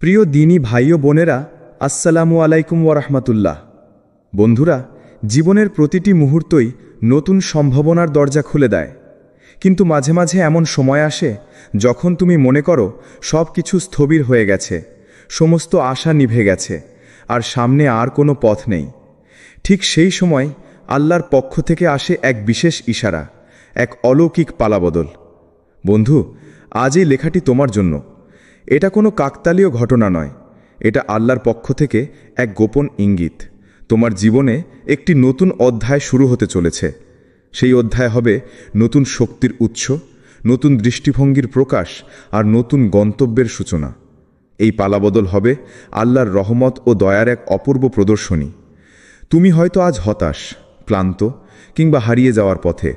প্রিয় দিনী ভাই ও বোনেরা, আসসালামু আলাইকুম ওয়ারাহমাতুল্লাহ। বন্ধুরা, জীবনের প্রতিটি মুহূর্তই নতুন সম্ভাবনার দরজা খুলে দেয়, কিন্তু মাঝে মাঝে এমন সময় আসে যখন তুমি মনে করো সব কিছু স্থবির হয়ে গেছে, সমস্ত আশা নিভে গেছে, আর সামনে আর কোনো পথ নেই। ঠিক সেই সময় আল্লাহর পক্ষ থেকে আসে এক বিশেষ ইশারা, এক অলৌকিক পালাবদল। বন্ধু, আজ এই লেখাটি তোমার জন্য। এটা কোনো কাকতালীয় ঘটনা নয়, এটা আল্লাহর পক্ষ থেকে এক গোপন ইঙ্গিত। তোমার জীবনে একটি নতুন অধ্যায় শুরু হতে চলেছে। সেই অধ্যায় হবে নতুন শক্তির উৎস, নতুন দৃষ্টিভঙ্গির প্রকাশ আর নতুন গন্তব্যের সূচনা। এই পালাবদল হবে আল্লাহর রহমত ও দয়ার এক অপূর্ব প্রদর্শনী। তুমি হয়তো আজ হতাশ, ক্লান্ত কিংবা হারিয়ে যাওয়ার পথে।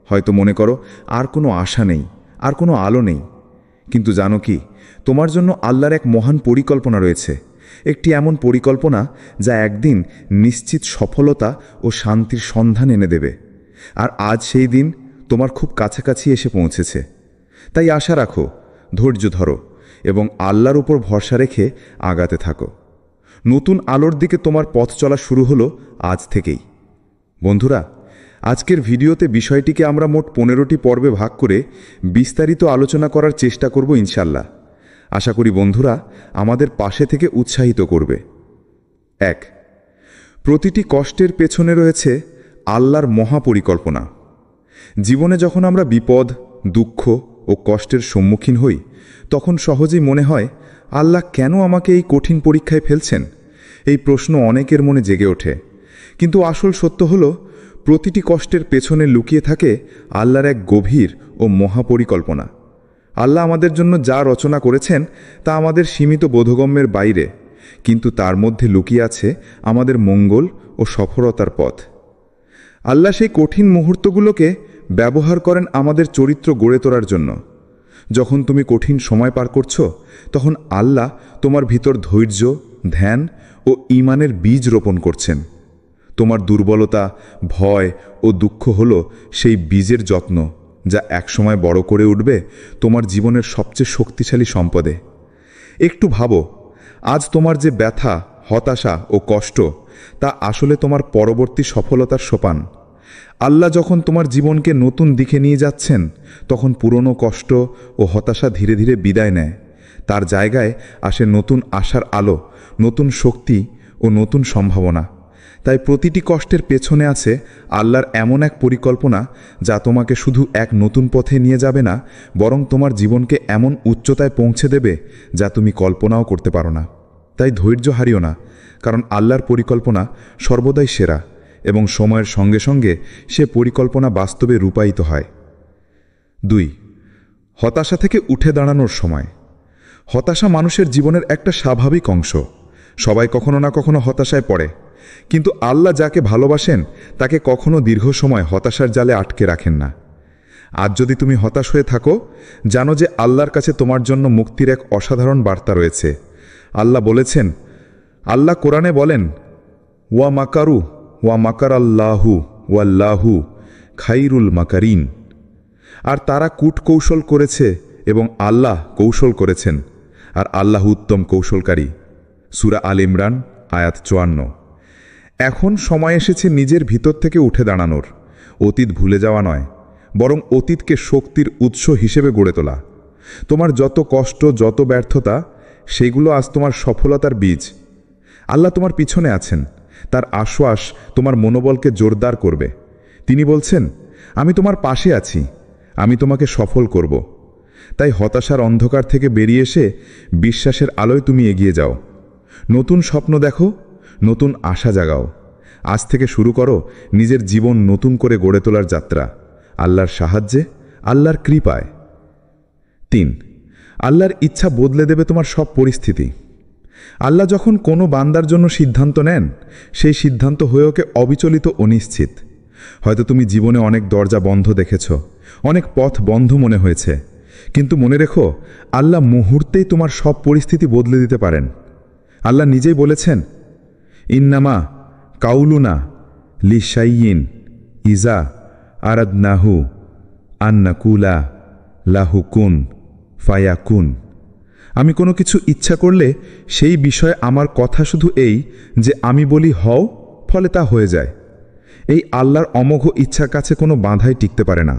হয়তো মনে করো আর কোনো আশা নেই, আর কোনো আলো নেই। কিন্তু জানো কি, তোমার জন্য আল্লাহর এক মহান পরিকল্পনা রয়েছে। একটি এমন পরিকল্পনা যা একদিন নিশ্চিত সফলতা ও শান্তির সন্ধান এনে দেবে। আর আজ সেই দিন তোমার খুব কাছাকাছি এসে পৌঁছেছে। তাই আশা রাখো, ধৈর্য ধরো এবং আল্লাহর উপর ভরসা রেখে আগাতে থাকো। নতুন আলোর দিকে তোমার পথ চলা শুরু হলো আজ থেকেই। বন্ধুরা, আজকের ভিডিওতে বিষয়টিকে আমরা মোট 15টি পর্বে ভাগ করে বিস্তারিত আলোচনা করার চেষ্টা করব ইনশাল্লাহ। আশা করি বন্ধুরা আমাদের পাশে থেকে উৎসাহিত করবে। 1. প্রতিটি কষ্টের পেছনে রয়েছে আল্লাহর মহাপরিকল্পনা। জীবনে যখন আমরা বিপদ, দুঃখ ও কষ্টের সম্মুখীন হই, তখন সহজেই মনে হয়, আল্লাহ কেন আমাকে এই কঠিন পরীক্ষায় ফেলছেন? এই প্রশ্ন অনেকের মনে জেগে ওঠে। কিন্তু আসল সত্য হলো, প্রতিটি কষ্টের পেছনে লুকিয়ে থাকে আল্লাহর এক গভীর ও মহাপরিকল্পনা। আল্লাহ আমাদের জন্য যা রচনা করেছেন তা আমাদের সীমিত বোধগম্যের বাইরে, কিন্তু তার মধ্যে লুকিয়ে আছে আমাদের মঙ্গল ও সফলতার পথ। আল্লাহ সেই কঠিন মুহূর্তগুলোকে ব্যবহার করেন আমাদের চরিত্র গড়ে তোলার জন্য। যখন তুমি কঠিন সময় পার করছো, তখন আল্লাহ তোমার ভিতর ধৈর্য, ধ্যান ও ঈমানের বীজ রোপণ করছেন। তোমার দুর্বলতা, ভয় ও দুঃখ হলো সেই বীজের যত্ন, যা একসময় বড় করে উঠবে তোমার জীবনের সবচেয়ে শক্তিশালী সম্পদে। একটু ভাবো, আজ তোমার যে ব্যথা, হতাশা ও কষ্ট, তা আসলে তোমার পরবর্তী সফলতার সোপান। আল্লাহ যখন তোমার জীবনকে নতুন দিকে নিয়ে যাচ্ছেন, তখন পুরনো কষ্ট ও হতাশা ধীরে ধীরে বিদায় নেয়। তার জায়গায় আসে নতুন আশার আলো, নতুন শক্তি ও নতুন সম্ভাবনা। তাই প্রতিটি কষ্টের পেছনে আছে আল্লাহর এমন এক পরিকল্পনা, যা তোমাকে শুধু এক নতুন পথে নিয়ে যাবে না, বরং তোমার জীবনকে এমন উচ্চতায় পৌঁছে দেবে যা তুমি কল্পনাও করতে পারো না। তাই ধৈর্য হারিও না, কারণ আল্লাহর পরিকল্পনা সর্বদাই সেরা এবং সময়ের সঙ্গে সঙ্গে সে পরিকল্পনা বাস্তবে রূপায়িত হয়। 2. হতাশা থেকে উঠে দাঁড়ানোর সময়। হতাশা মানুষের জীবনের একটা স্বাভাবিক অংশ। সবাই কখনো না কখনো হতাশায় পড়ে, কিন্তু আল্লাহ যাকে ভালোবাসেন তাকে কখনো দীর্ঘ সময় হতাশার জালে আটকে রাখেন না। আজ যদি তুমি হতাশ হয়ে থাকো, জানো যে আল্লাহর কাছে তোমার জন্য মুক্তির এক অসাধারণ বার্তা রয়েছে। আল্লাহ বলেছেন, আল্লাহ কোরআনে বলেন, ওয়া মাকারু ওয়া মাকার আল্লাহু ওয়াল্লাহু খাইরুল মাকারিন। আর তারা কূটকৌশল করেছে এবং আল্লাহ কৌশল করেছেন, আর আল্লাহ উত্তম কৌশলকারী। সূরা আল ইমরান আয়াত 54। এখন সময় এসেছে নিজের ভিতর থেকে উঠে দাঁড়ানোর। অতীত ভুলে যাওয়া নয়, বরং অতীতকে শক্তির উৎস হিসেবে গড়ে তোলা। তোমার যত কষ্ট, যত ব্যর্থতা, সেগুলো আজ তোমার সফলতার বীজ। আল্লাহ তোমার পিছনে আছেন। তার আশ্বাস তোমার মনোবলকে জোরদার করবে। তিনি বলছেন, আমি তোমার পাশে আছি, আমি তোমাকে সফল করব। তাই হতাশার অন্ধকার থেকে বেরিয়ে এসে বিশ্বাসের আলোয় তুমি এগিয়ে যাও। নতুন স্বপ্ন দেখো, নতুন আশা জাগাও। আজ থেকে শুরু করো নিজের জীবন নতুন করে গড়ে তোলার যাত্রা, আল্লাহর সাহায্যে, আল্লাহর কৃপায়। 3. আল্লাহর ইচ্ছা বদলে দেবে তোমার সব পরিস্থিতি। আল্লাহ যখন কোনো বান্দার জন্য সিদ্ধান্ত নেন, সেই সিদ্ধান্ত হয়ে ওকে অবিচলিত ও নিশ্চিত। হয়তো তুমি জীবনে অনেক দরজা বন্ধ দেখেছ, অনেক পথ বন্ধ মনে হয়েছে, কিন্তু মনে রেখো, আল্লাহ মুহূর্তেই তোমার সব পরিস্থিতি বদলে দিতে পারেন। আল্লাহ নিজেই বলেছেন, ইন্নামা কাউলুনা লিশাইয়িন ইজা আরাদনাহু আন্নাকুলা লাহু কুন ফায়াকুন। আমি কোনো কিছু ইচ্ছা করলে সেই বিষয়ে আমার কথা শুধু এই যে আমি বলি হও, ফলে তা হয়ে যায়। এই আল্লাহর অমোঘ ইচ্ছার কাছে কোনো বাধাই টিকতে পারে না।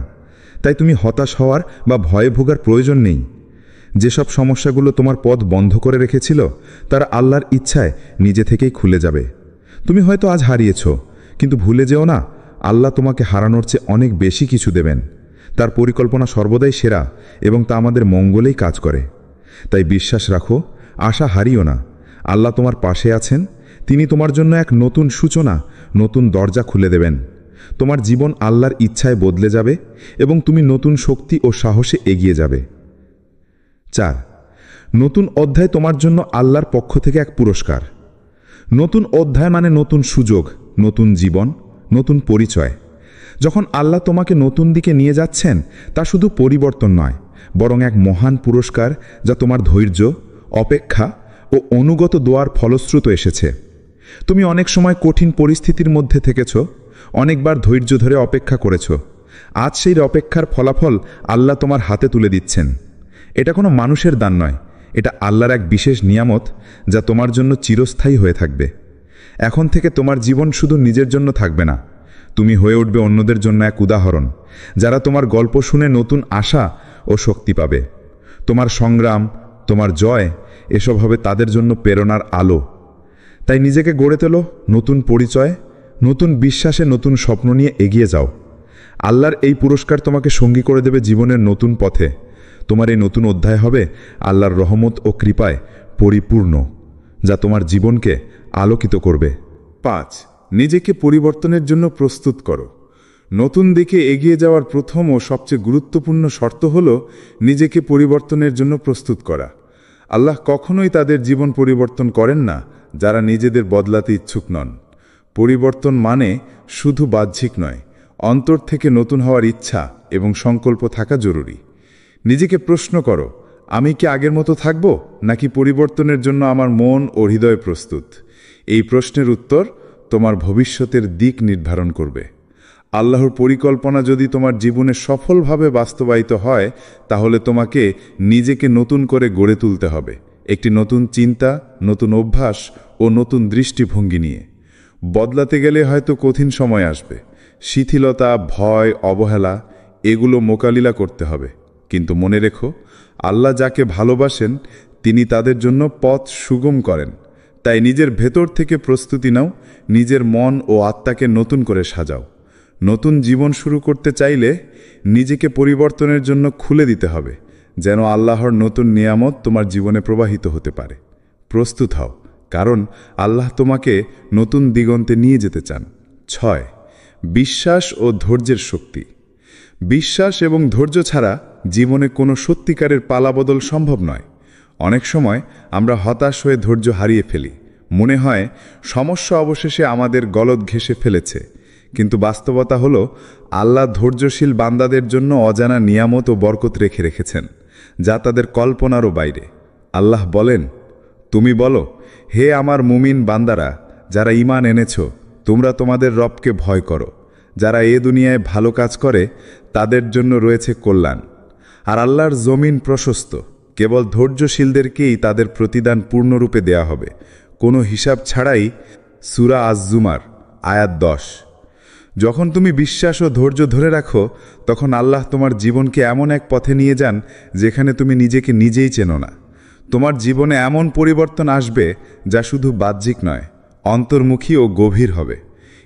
তাই তুমি হতাশ হওয়ার বা ভয়ে ভোগার প্রয়োজন নেই। যেসব সমস্যাগুলো তোমার পথ বন্ধ করে রেখেছিল তারা আল্লাহর ইচ্ছায় নিজে থেকেই খুলে যাবে। তুমি হয়তো আজ হারিয়েছ, কিন্তু ভুলে যেও না, আল্লাহ তোমাকে হারানোর চেয়ে অনেক বেশি কিছু দেবেন। তার পরিকল্পনা সর্বদাই সেরা এবং তা আমাদের মঙ্গলেই কাজ করে। তাই বিশ্বাস রাখো, আশা হারিও না। আল্লাহ তোমার পাশে আছেন। তিনি তোমার জন্য এক নতুন সূচনা, নতুন দরজা খুলে দেবেন। তোমার জীবন আল্লাহর ইচ্ছায় বদলে যাবে এবং তুমি নতুন শক্তি ও সাহসে এগিয়ে যাবে। 4. নতুন অধ্যায় তোমার জন্য আল্লাহর পক্ষ থেকে এক পুরস্কার। নতুন অধ্যায় মানে নতুন সুযোগ, নতুন জীবন, নতুন পরিচয়। যখন আল্লাহ তোমাকে নতুন দিকে নিয়ে যাচ্ছেন, তা শুধু পরিবর্তন নয়, বরং এক মহান পুরস্কার যা তোমার ধৈর্য, অপেক্ষা ও অনুগত দোয়ার ফলশ্রুত এসেছে। তুমি অনেক সময় কঠিন পরিস্থিতির মধ্যে থেকেছ, অনেকবার ধৈর্য ধরে অপেক্ষা করেছ। আজ সেই অপেক্ষার ফলাফল আল্লাহ তোমার হাতে তুলে দিচ্ছেন। এটা কোনো মানুষের দান নয়, এটা আল্লাহর এক বিশেষ নিয়ামত যা তোমার জন্য চিরস্থায়ী হয়ে থাকবে। এখন থেকে তোমার জীবন শুধু নিজের জন্য থাকবে না, তুমি হয়ে উঠবে অন্যদের জন্য এক উদাহরণ, যারা তোমার গল্প শুনে নতুন আশা ও শক্তি পাবে। তোমার সংগ্রাম, তোমার জয়, এসব হবে তাদের জন্য প্রেরণার আলো। তাই নিজেকে গড়ে তোলো নতুন পরিচয়, নতুন বিশ্বাসে, নতুন স্বপ্ন নিয়ে এগিয়ে যাও। আল্লাহর এই পুরস্কার তোমাকে সঙ্গী করে দেবে জীবনের নতুন পথে। তোমার এই নতুন অধ্যায় হবে আল্লাহর রহমত ও কৃপায় পরিপূর্ণ, যা তোমার জীবনকে আলোকিত করবে। 5. নিজেকে পরিবর্তনের জন্য প্রস্তুত করো। নতুন দিকে এগিয়ে যাওয়ার প্রথম ও সবচেয়ে গুরুত্বপূর্ণ শর্ত হল নিজেকে পরিবর্তনের জন্য প্রস্তুত করা। আল্লাহ কখনোই তাদের জীবন পরিবর্তন করেন না যারা নিজেদের বদলাতে ইচ্ছুক নন। পরিবর্তন মানে শুধু বাহ্যিক নয়, অন্তর থেকে নতুন হওয়ার ইচ্ছা এবং সংকল্প থাকা জরুরি। নিজেকে প্রশ্ন করো, আমি কি আগের মতো থাকব, নাকি পরিবর্তনের জন্য আমার মন ও হৃদয় প্রস্তুত? এই প্রশ্নের উত্তর তোমার ভবিষ্যতের দিক নির্ধারণ করবে। আল্লাহর পরিকল্পনা যদি তোমার জীবনে সফলভাবে বাস্তবায়িত হয়, তাহলে তোমাকে নিজেকে নতুন করে গড়ে তুলতে হবে, একটি নতুন চিন্তা, নতুন অভ্যাস ও নতুন দৃষ্টিভঙ্গি নিয়ে। বদলাতে গেলে হয়তো কঠিন সময় আসবে, শিথিলতা, ভয়, অবহেলা, এগুলো মোকাবিলা করতে হবে। কিন্তু মনে রেখো, আল্লাহ যাকে ভালোবাসেন তিনি তাদের জন্য পথ সুগম করেন। তাই নিজের ভেতর থেকে প্রস্তুতি নাও, নিজের মন ও আত্মাকে নতুন করে সাজাও। নতুন জীবন শুরু করতে চাইলে নিজেকে পরিবর্তনের জন্য খুলে দিতে হবে, যেন আল্লাহর নতুন নিয়ামত তোমার জীবনে প্রবাহিত হতে পারে। প্রস্তুত হও, কারণ আল্লাহ তোমাকে নতুন দিগন্তে নিয়ে যেতে চান। 6. বিশ্বাস ও ধৈর্যের শক্তি। বিশ্বাস এবং ধৈর্য ছাড়া জীবনে কোনো সত্যিকারের পালাবদল সম্ভব নয়। অনেক সময় আমরা হতাশ হয়ে ধৈর্য হারিয়ে ফেলি, মনে হয় সমস্যা অবশেষে আমাদের গলদ ঘেঁষে ফেলেছে। কিন্তু বাস্তবতা হলো, আল্লাহ ধৈর্যশীল বান্দাদের জন্য অজানা নিয়ামত ও বরকত রেখেছেন, যা তাদের কল্পনারও বাইরে। আল্লাহ বলেন, তুমি বলো, হে আমার মুমিন বান্দারা, যারা ঈমান এনেছ, তোমরা তোমাদের রবকে ভয় করো। যারা এ দুনিয়ায় ভালো কাজ করে তাদের জন্য রয়েছে কল্যাণ। আর আল্লাহর জমিন প্রশস্ত, কেবল ধৈর্যশীলদেরকেই তাদের প্রতিদান পূর্ণরূপে দেয়া হবে, কোনো হিসাব ছাড়াই। সূরা আজ-জুমার আয়াত 10। যখন তুমি বিশ্বাস ও ধৈর্য ধরে রাখো, তখন আল্লাহ তোমার জীবনকে এমন এক পথে নিয়ে যান যেখানে তুমি নিজেকে নিজেই চেনো না। তোমার জীবনে এমন পরিবর্তন আসবে যা শুধু বাহ্যিক নয়, অন্তর্মুখী ও গভীর হবে।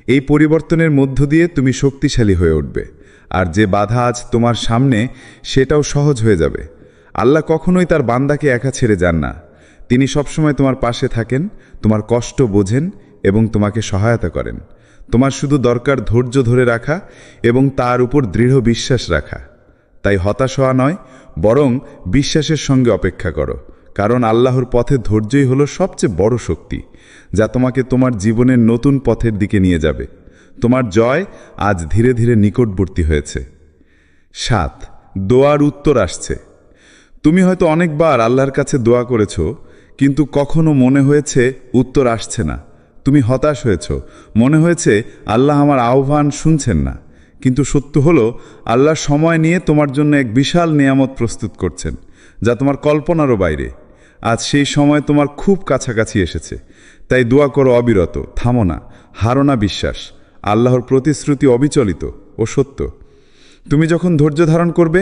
এই পরিবর্তনের মধ্য দিয়ে তুমি শক্তিশালী হয়ে উঠবে, আর যে বাধা আজ তোমার সামনে সেটাও সহজ হয়ে যাবে। আল্লাহ কখনোই তার বান্দাকে একা ছেড়ে যান না। তিনি সবসময় তোমার পাশে থাকেন, তোমার কষ্ট বোঝেন এবং তোমাকে সহায়তা করেন। তোমার শুধু দরকার ধৈর্য ধরে রাখা এবং তার উপর দৃঢ় বিশ্বাস রাখা। তাই হতাশ হওয়া নয়, বরং বিশ্বাসের সঙ্গে অপেক্ষা করো, কারণ আল্লাহর পথে ধৈর্যই হলো সবচেয়ে বড় শক্তি, যা তোমাকে তোমার জীবনের নতুন পথের দিকে নিয়ে যাবে। তোমার জয় আজ ধীরে ধীরে নিকটবর্তী হয়েছে। 7. দোয়ার উত্তর আসছে। তুমি হয়তো অনেকবার আল্লাহর কাছে দোয়া করেছ, কিন্তু কখনো মনে হয়েছে উত্তর আসছে না। তুমি হতাশ হয়েছ, মনে হয়েছে আল্লাহ আমার আহ্বান শুনছেন না। কিন্তু সত্য হলো, আল্লাহ সময় নিয়ে তোমার জন্য এক বিশাল নিয়ামত প্রস্তুত করছেন, যা তোমার কল্পনারও বাইরে। আজ সেই সময় তোমার খুব কাছাকাছি এসেছে। তাই দোয়া করো অবিরত, থামো না, হারো না বিশ্বাস। আল্লাহর প্রতিশ্রুতি অবিচলিত ও সত্য। তুমি যখন ধৈর্য ধারণ করবে,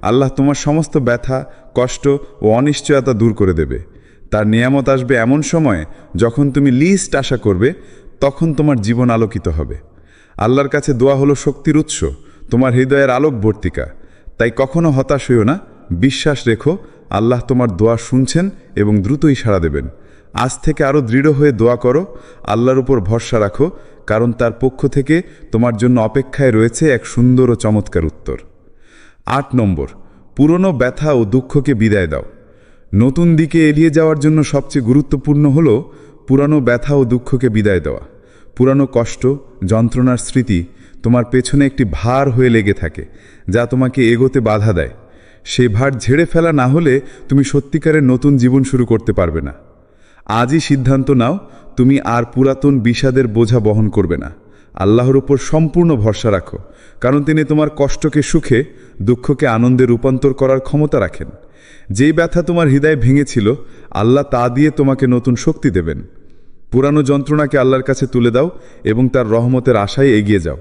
আল্লাহ তোমার সমস্ত ব্যথা, কষ্ট ও অনিশ্চয়তা দূর করে দেবে। তার নিয়ামত আসবে এমন সময়ে যখন তুমি লিস্ট আশা করবে, তখন তোমার জীবন আলোকিত হবে। আল্লাহর কাছে দোয়া হলো শক্তির উৎস, তোমার হৃদয়ের আলোকবর্তিকা। তাই কখনো হতাশ হইও না, বিশ্বাস রেখো, আল্লাহ তোমার দোয়া শুনছেন এবং দ্রুতই সাড়া দেবেন। আজ থেকে আরও দৃঢ় হয়ে দোয়া করো, আল্লাহর উপর ভরসা রাখো, কারণ তার পক্ষ থেকে তোমার জন্য অপেক্ষায় রয়েছে এক সুন্দর ও চমৎকার উত্তর। 8 নম্বর, পুরনো ব্যথা ও দুঃখকে বিদায় দাও। নতুন দিকে এগিয়ে যাওয়ার জন্য সবচেয়ে গুরুত্বপূর্ণ হলো পুরানো ব্যথা ও দুঃখকে বিদায় দেওয়া। পুরানো কষ্ট, যন্ত্রণার স্মৃতি তোমার পেছনে একটি ভার হয়ে লেগে থাকে, যা তোমাকে এগোতে বাধা দেয়। সেই ভার ঝেড়ে ফেলা না হলে তুমি সত্যিকারের নতুন জীবন শুরু করতে পারবে না। আজই সিদ্ধান্ত নাও, তুমি আর পুরাতন বিষাদের বোঝা বহন করবে না। আল্লাহর উপর সম্পূর্ণ ভরসা রাখো, কারণ তিনি তোমার কষ্টকে সুখে, দুঃখকে আনন্দে রূপান্তর করার ক্ষমতা রাখেন। যেই ব্যথা তোমার হৃদয় ভেঙেছিল, আল্লাহ তা দিয়ে তোমাকে নতুন শক্তি দেবেন। পুরানো যন্ত্রণাকে আল্লাহর কাছে তুলে দাও এবং তার রহমতের আশায় এগিয়ে যাও।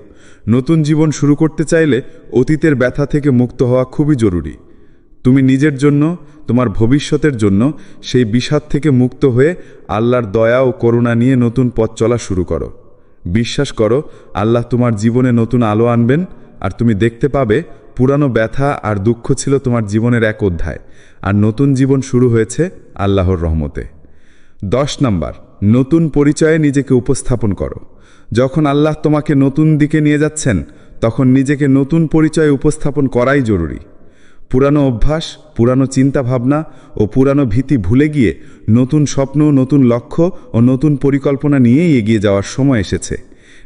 নতুন জীবন শুরু করতে চাইলে অতীতের ব্যথা থেকে মুক্ত হওয়া খুবই জরুরি। তুমি নিজের জন্য, তোমার ভবিষ্যতের জন্য সেই বিষাদ থেকে মুক্ত হয়ে আল্লাহর দয়া ও করুণা নিয়ে নতুন পথ চলা শুরু করো। বিশ্বাস করো, আল্লাহ তোমার জীবনে নতুন আলো আনবেন, আর তুমি দেখতে পাবে পুরানো ব্যথা আর দুঃখ ছিল তোমার জীবনের এক অধ্যায়, আর নতুন জীবন শুরু হয়েছে আল্লাহর রহমতে। 10 নম্বর, নতুন পরিচয়ে নিজেকে উপস্থাপন করো। যখন আল্লাহ তোমাকে নতুন দিকে নিয়ে যাচ্ছেন, তখন নিজেকে নতুন পরিচয়ে উপস্থাপন করাই জরুরি। পুরানো অভ্যাস, পুরানো চিন্তাভাবনা ও পুরানো ভীতি ভুলে গিয়ে নতুন স্বপ্ন, নতুন লক্ষ্য ও নতুন পরিকল্পনা নিয়েই এগিয়ে যাওয়ার সময় এসেছে।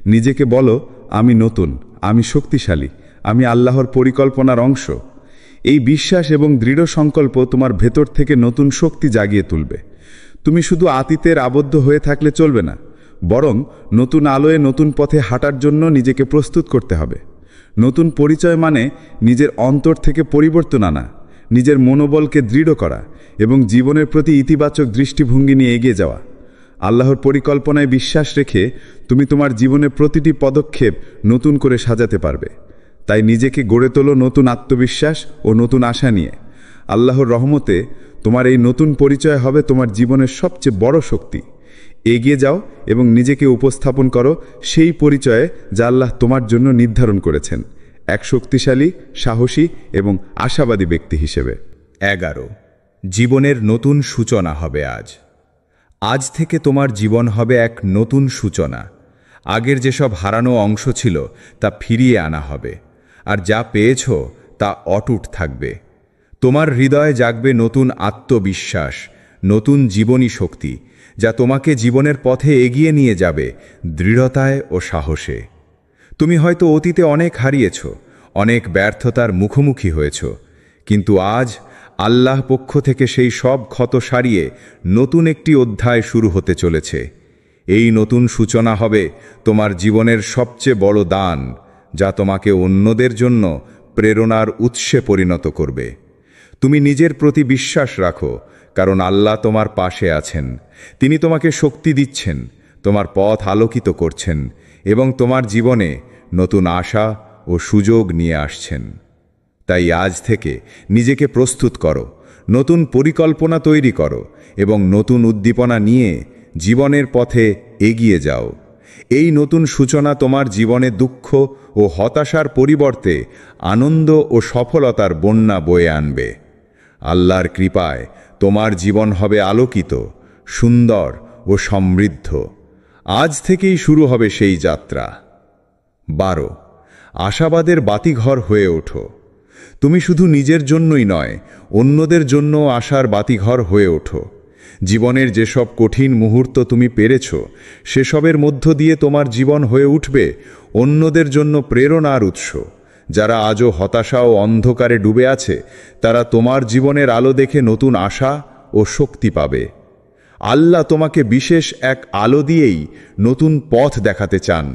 নিজেকে বলো, আমি নতুন, আমি শক্তিশালী, আমি আল্লাহর পরিকল্পনার অংশ। এই বিশ্বাস এবং দৃঢ় সংকল্প তোমার ভেতর থেকে নতুন শক্তি জাগিয়ে তুলবে। তুমি শুধু অতীতের আবদ্ধ হয়ে থাকলে চলবে না, বরং নতুন আলোয় নতুন পথে হাঁটার জন্য নিজেকে প্রস্তুত করতে হবে। নতুন পরিচয় মানে নিজের অন্তর থেকে পরিবর্তন আনা, নিজের মনোবলকে দৃঢ় করা এবং জীবনের প্রতি ইতিবাচক দৃষ্টিভঙ্গি নিয়ে এগিয়ে যাওয়া। আল্লাহর পরিকল্পনায় বিশ্বাস রেখে তুমি তোমার জীবনের প্রতিটি পদক্ষেপ নতুন করে সাজাতে পারবে। তাই নিজেকে গড়ে তোলো নতুন আত্মবিশ্বাস ও নতুন আশা নিয়ে। আল্লাহর রহমতে তোমার এই নতুন পরিচয় হবে তোমার জীবনের সবচেয়ে বড় শক্তি। এগিয়ে যাও এবং নিজেকে উপস্থাপন করো সেই পরিচয়ে যা আল্লাহ তোমার জন্য নির্ধারণ করেছেন, এক শক্তিশালী, সাহসী এবং আশাবাদী ব্যক্তি হিসেবে। 11, জীবনের নতুন সূচনা হবে আজ। আজ থেকে তোমার জীবন হবে এক নতুন সূচনা। আগের যেসব হারানো অংশ ছিল তা ফিরিয়ে আনা হবে, আর যা পেয়েছ তা অটুট থাকবে। তোমার হৃদয়ে জাগবে নতুন আত্মবিশ্বাস, নতুন জীবনী শক্তি, যা তোমাকে জীবনের পথে এগিয়ে নিয়ে যাবে দৃঢ়তায় ও সাহসে। তুমি হয়তো অতীতে অনেক হারিয়েছ, অনেক ব্যর্থতার মুখোমুখি হয়েছ, কিন্তু আজ আল্লাহ পক্ষ থেকে সেই সব ক্ষত সারিয়ে নতুন একটি অধ্যায় শুরু হতে চলেছে। এই নতুন সূচনা হবে তোমার জীবনের সবচেয়ে বড় দান, যা তোমাকে অন্যদের জন্য প্রেরণার উৎসে পরিণত করবে। তুমি নিজের প্রতি বিশ্বাস রাখো, কারণ আল্লাহ তোমার পাশে আছেন। তিনি তোমাকে শক্তি দিচ্ছেন, তোমার পথ আলোকিত করছেন এবং তোমার জীবনে নতুন আশা ও সুযোগ নিয়ে আসছেন। তাই আজ থেকে নিজেকে প্রস্তুত করো, নতুন পরিকল্পনা তৈরি করো এবং নতুন উদ্দীপনা নিয়ে জীবনের পথে এগিয়ে যাও। এই নতুন সূচনা তোমার জীবনে দুঃখ ও হতাশার পরিবর্তে আনন্দ ও সফলতার বন্যা বয়ে আনবে। আল্লাহর কৃপায় তোমার জীবন হবে আলোকিত, সুন্দর ও সমৃদ্ধ। আজ থেকেই শুরু হবে সেই যাত্রা। 12, আশাবাদের বাতিঘর হয়ে ওঠো। তুমি শুধু নিজের জন্যই নয়, অন্যদের জন্য আশার বাতিঘর হয়ে ওঠো। জীবনের যেসব কঠিন মুহূর্ত তুমি পেরেছ, সেসবের মধ্য দিয়ে তোমার জীবন হয়ে উঠবে অন্যদের জন্য প্রেরণার উৎস। যারা আজও হতাশা ও অন্ধকারে ডুবে আছে, তারা তোমার জীবনের আলো দেখে নতুন আশা ও শক্তি পাবে। আল্লাহ তোমাকে বিশেষ এক আলো দিয়েই নতুন পথ দেখাতে চান,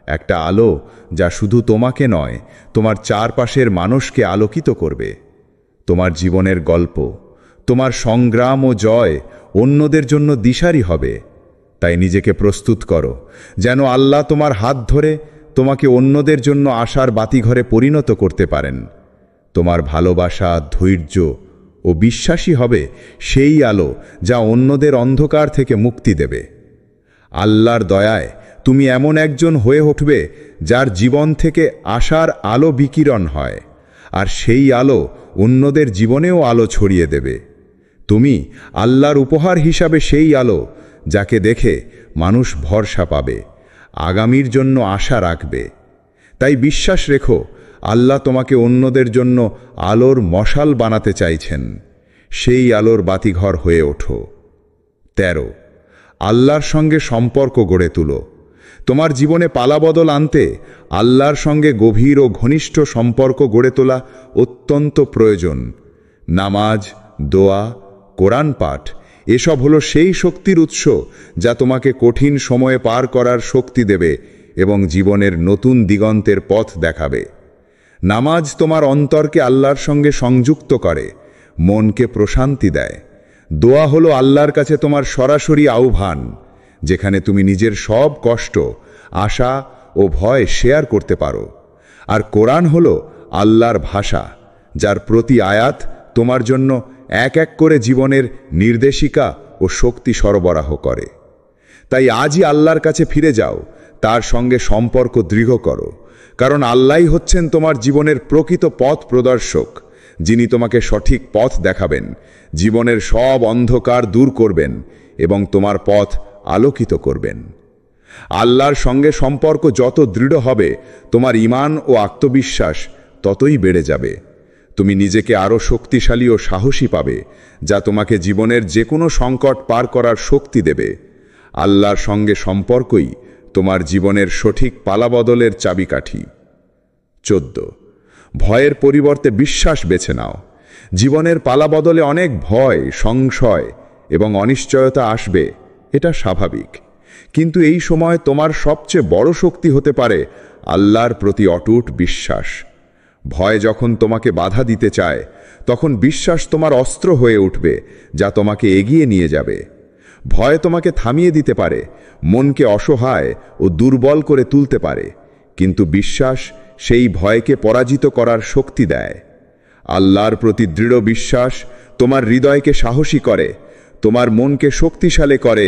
একটা আলো যা শুধু তোমাকে নয়, তোমার চারপাশের মানুষকে আলোকিত করবে। তোমার জীবনের গল্প, তোমার সংগ্রাম ও জয় অন্যদের জন্য দিশারি হবে। তাই নিজেকে প্রস্তুত করো, যেন আল্লাহ তোমার হাত ধরে তোমাকে অন্যদের জন্য আশার বাতিঘরে পরিণত করতে পারেন। তোমার ভালোবাসা, ধৈর্য ও বিশ্বাসী হবে সেই আলো যা অন্যদের অন্ধকার থেকে মুক্তি দেবে। আল্লাহর দয়ায় তুমি এমন একজন হয়ে উঠবে যার জীবন থেকে আশার আলো বিকিরণ হয়, আর সেই আলো অন্যদের জীবনেও আলো ছড়িয়ে দেবে। তুমি আল্লাহর উপহার হিসাবে সেই আলো যাকে দেখে মানুষ ভরসা পাবে, আগামীর জন্য আশা রাখবে। তাই বিশ্বাস রেখো, আল্লাহ তোমাকে অন্যদের জন্য আলোর মশাল বানাতে চাইছেন। সেই আলোর বাতিঘর হয়ে ওঠো। 13, আল্লাহর সঙ্গে সম্পর্ক গড়ে তুলো। তোমার জীবনে পালাবদল আনতে আল্লাহর সঙ্গে গভীর ও ঘনিষ্ঠ সম্পর্ক গড়ে তোলা অত্যন্ত প্রয়োজন। নামাজ, দোয়া, কোরআন পাঠ এসব হলো সেই শক্তির উৎস যা তোমাকে কঠিন সময়ে পার করার শক্তি দেবে এবং জীবনের নতুন দিগন্তের পথ দেখাবে। নামাজ তোমার অন্তরকে আল্লাহর সঙ্গে সংযুক্ত করে, মনকে প্রশান্তি দেয়। দোয়া হলো আল্লাহর কাছে তোমার সরাসরি আহ্বান, যেখানে তুমি নিজের সব কষ্ট, আশা ও ভয় শেয়ার করতে পারো। আর কোরআন হলো আল্লাহর ভাষা, যার প্রতি আয়াত তোমার জন্য এক এক করে জীবনের নির্দেশিকা ও শক্তি সরবরাহ করে। তাই আজই আল্লাহর কাছে ফিরে যাও, তার সঙ্গে সম্পর্ক দৃঢ় করো, কারণ আল্লাহই হচ্ছেন তোমার জীবনের প্রকৃত পথ প্রদর্শক, যিনি তোমাকে সঠিক পথ দেখাবেন, জীবনের সব অন্ধকার দূর করবেন এবং তোমার পথ আলোকিত করবেন। আল্লাহর সঙ্গে সম্পর্ক যত দৃঢ় হবে, তোমার ঈমান ও আত্মবিশ্বাস ততই বেড়ে যাবে। তুমি নিজেকে আরও শক্তিশালী ও সাহসী পাবে, যা তোমাকে জীবনের যে কোনো সংকট পার করার শক্তি দেবে। আল্লাহর সঙ্গে সম্পর্কই তোমার জীবনের সঠিক পালাবদলের চাবিকাঠি। 14, ভয়ের পরিবর্তে বিশ্বাস বেছে নাও। জীবনের পালাবদলে অনেক ভয়, সংশয় এবং অনিশ্চয়তা আসবে, এটা স্বাভাবিক। কিন্তু এই সময় তোমার সবচেয়ে বড় শক্তি হতে পারে আল্লাহর প্রতি অটুট বিশ্বাস। ভয় যখন তোমাকে বাধা দিতে চায়, তখন বিশ্বাস তোমার অস্ত্র হয়ে উঠবে, যা তোমাকে এগিয়ে নিয়ে যাবে। ভয় তোমাকে থামিয়ে দিতে পারে, মনকে অসহায় ও দুর্বল করে তুলতে পারে, কিন্তু বিশ্বাস সেই ভয়কে পরাজিত করার শক্তি দেয়। আল্লাহর প্রতি দৃঢ় বিশ্বাস তোমার হৃদয়কে সাহসী করে, তোমার মনকে শক্তিশালী করে